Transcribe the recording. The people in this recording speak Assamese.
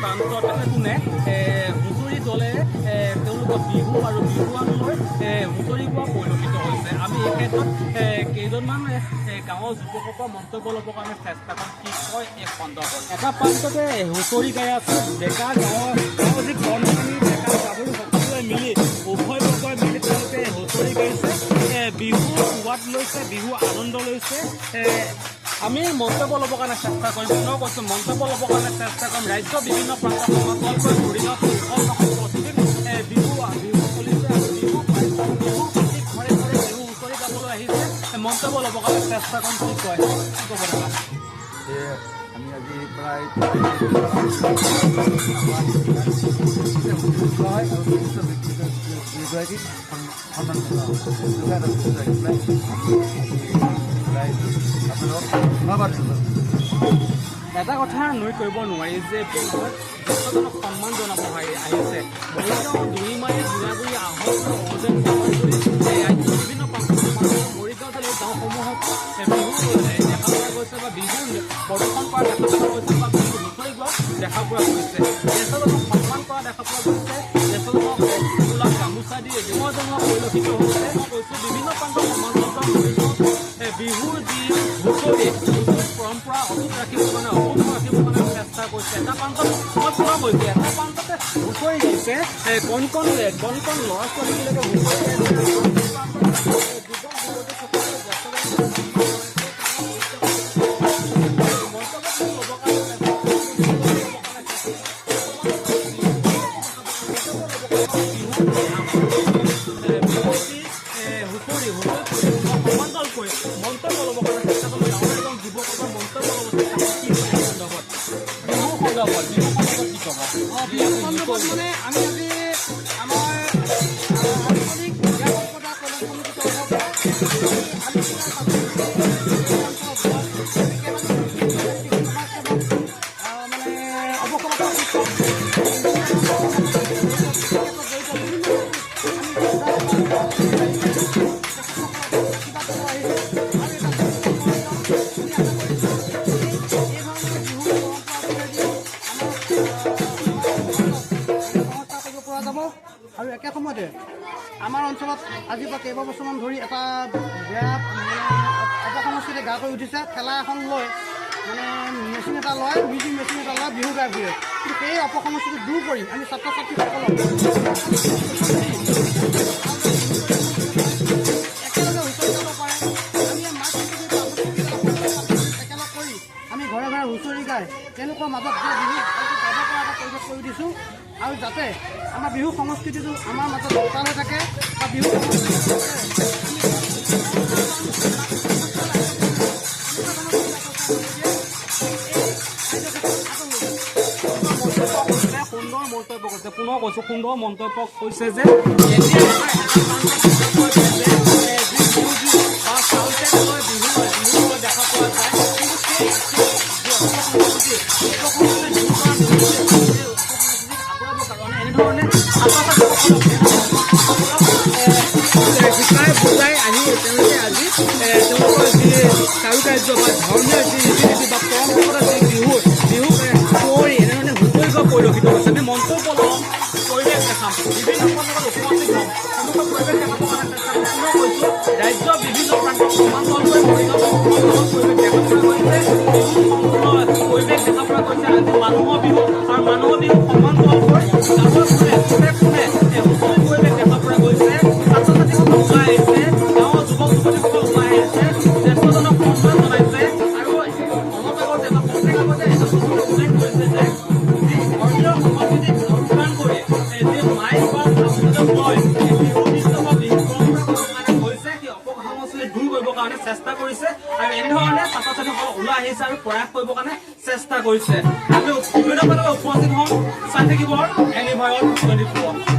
প্ৰান্তত কোনে হুঁচৰি দলে তেওঁলোকৰ বিহু আৰু বিহুৱানলৈ হুঁচৰি গোৱা পৰিলক্ষিত হৈছে। আমি এই ক্ষেত্ৰত কেইজনমান গাঁৱৰ যুৱকৰ পৰা মন্তব্য ল'বৰ কাৰণে চেষ্টা কৰিম, কি কয় এই সন্দৰ্ভত। এটা প্ৰান্ততে হুঁচৰি গাই আছে ডেকা গাঁৱৰ যি কণমানি ডেকা গাভৰু সকলোৱে মিলি উভয় পক্ষই মিলি তেওঁলোকে হুঁচৰি গাইছে, বিহু সোৱাদ লৈছে, বিহু আনন্দ লৈছে। আমি মন্তব্য ল'বৰ কাৰণে চেষ্টা কৰিম, পুনৰ কৈছোঁ মন্তব্য ল'বৰ কাৰণে চেষ্টা কৰিম। ৰাজ্যৰ বিভিন্ন প্ৰান্ত সমান্তৰালকৈ মৰিগাঁও প্ৰতিদিন বিহু চলিছে আৰু বিহু প্ৰতি ঘৰে ঘৰে বিহু হুঁচৰি গাবলৈ আহিছে, মন্তব্য ল'বৰ কাৰণে চেষ্টা কৰিম। কি কয়, কি ক'ব দাদা? আমি আজি প্ৰায় দুয়োগৰাকীক সন্মান এটা কথা নুই কৰিব নোৱাৰি যে বিহুত জ্যেষ্ঠজনক সন্মান জনাব আহিছে। মৰিগাঁও দুৰিমাৰী বুঢ়াগুৰি আহোম অৰ্জেন ৰাজ্যৰ বিভিন্ন প্ৰান্তৰ মৰিগাঁও জিলাৰ গাঁওসমূহত বিহু দেখা পোৱা গৈছে বা বিহু প্ৰদৰ্শন কৰা দেখা পোৱা গৈছে বা বিহু হুঁচৰি গোৱা দেখা পোৱা গৈছে। জ্যেষ্ঠজনক সন্মান কৰা দেখা পোৱা গৈছে, জ্যেষ্ঠজনক ফুলাক গামোচা দি জনোৱা পৰিলক্ষিত হৈছে। মই কৈছোঁ বিভিন্ন প্ৰান্তৰ সমান্তৰাল মৰিগাঁৱত বিহুৰ যি হুঁচৰি পৰম্পৰা অটুট ৰাখিবৰ কাৰণে চেষ্টা কৰিছে। এটা প্ৰান্তত মই পুনৰ কৈছোঁ, এটা প্ৰান্ততে হুঁচৰি গাইছে কণ কণ ল'ৰা ছোৱালীবিলাকে হুঁচৰি গাইছে। মন্তব্য ল'ব কাৰণে চেষ্টা কৰিম। গাঁৱৰ এজন যুৱকৰ মন্তব্য ল'ব চেষ্টা কৰিম। বিহু সন্দৰ্ভত কি ক'ব? বিহু সন্দৰ্ভত মানে আমি আজি আমাৰ আঞ্চলিক ক্ৰীড়া সম্প্ৰদায় কল্যাণ সমিতিৰ আৰু একে সময়তে আমাৰ অঞ্চলত আজিৰ পৰা কেইবাবছৰমান ধৰি এটা বেয়া অপসংস্কৃতি গা কৰি উঠিছে। ঠেলা এখন লৈ মানে মেচিন এটা লয়, মিউজিক মেচিন এটা লয়, বিহু গাই ফুৰে। কিন্তু সেই অপসংস্কৃতি দূৰ কৰি আমি ছাত্ৰ ছাত্ৰীসকলক একেলগে হুঁচৰি গাব পাৰে। আমি মাছ একেলগ কৰি আমি ঘৰে ঘৰে হুঁচৰি গাই তেওঁলোকৰ মাজত যে বিহু গাব পৰা এটা পৰিৱেশ কৰি দিছোঁ। আৰু যাতে আমাৰ বিহু সংস্কৃতিটো আমাৰ মাজত বৰ্তাই হৈ থাকে বা বিহু সুন্দৰ মন্তব্য কৰিছে। পুনৰ কৈছোঁ সুন্দৰ মন্তব্য কৈছে যে দেখা পোৱা যায়, শিকাই বুজাই আহি তেওঁলোকে আজি তেওঁলোকৰ যি কাৰুকাৰ্য বা ধৰ্মীয় যি ৰীতি নীতি বা পৰম্পৰাগত যি বিহু কুঁৱৰী এনেধৰণে হুঁচৰি গোৱা পৰিলক্ষিত হৈছে। আমি মন্তব্য ল'ম, পৰিৱেশ দেখাম, বিভিন্ন প্ৰান্তত উপস্থিত হ'ম, সমগ্ৰ পৰিৱেশ দেখাবৰ কাৰণে চেষ্টা কৰিম। কৈছোঁ ৰাজ্যৰ বিভিন্ন প্ৰান্তত সমান্তৰালকৈ মৰিগাঁও পৰিৱেশ দেখা পোৱা গৈছে, পৰিৱেশ দেখা পোৱা গৈছে। আজি মানুহৰ বিহু আৰু মানুহৰ বিহু সমান্তৰালকৈ গাঁৱৰ কোনে হুঁচৰি পৰিৱেশ দেখা পোৱা গৈছে। ছাত্ৰ ছাত্ৰীসকল ওলাই আহিছে, গাঁৱৰ যুৱক যুৱতীসকল ওলাই আহিছে, জ্যেষ্ঠজনক সন্মান জনাইছে। আৰু অলপ আগত এটা পত্ৰিকা কৈছে এটা উল্লেখ কৰিছে যে যি ধৰ্মীয় সংস্কৃতিক অনুসৰণ কৰি যি মাইক বা সংযোগ লয় বিহু নৃত্য বা বিহু পৰম্পৰা কাৰণে হৈছে, সেই অপসংস্কৃতি দূৰ কৰিবৰ কাৰণে চেষ্টা কৰিছে। আৰু এনেধৰণে ছাত্ৰ ছাত্ৰীসকল ওলাই আহিছে আৰু প্ৰয়াস কৰিবৰ কাৰণে চেষ্টা কৰিছে। আমি বিভিন্ন উপস্থিত হ'ম, চাই থাকিব এনিভাৰত 24।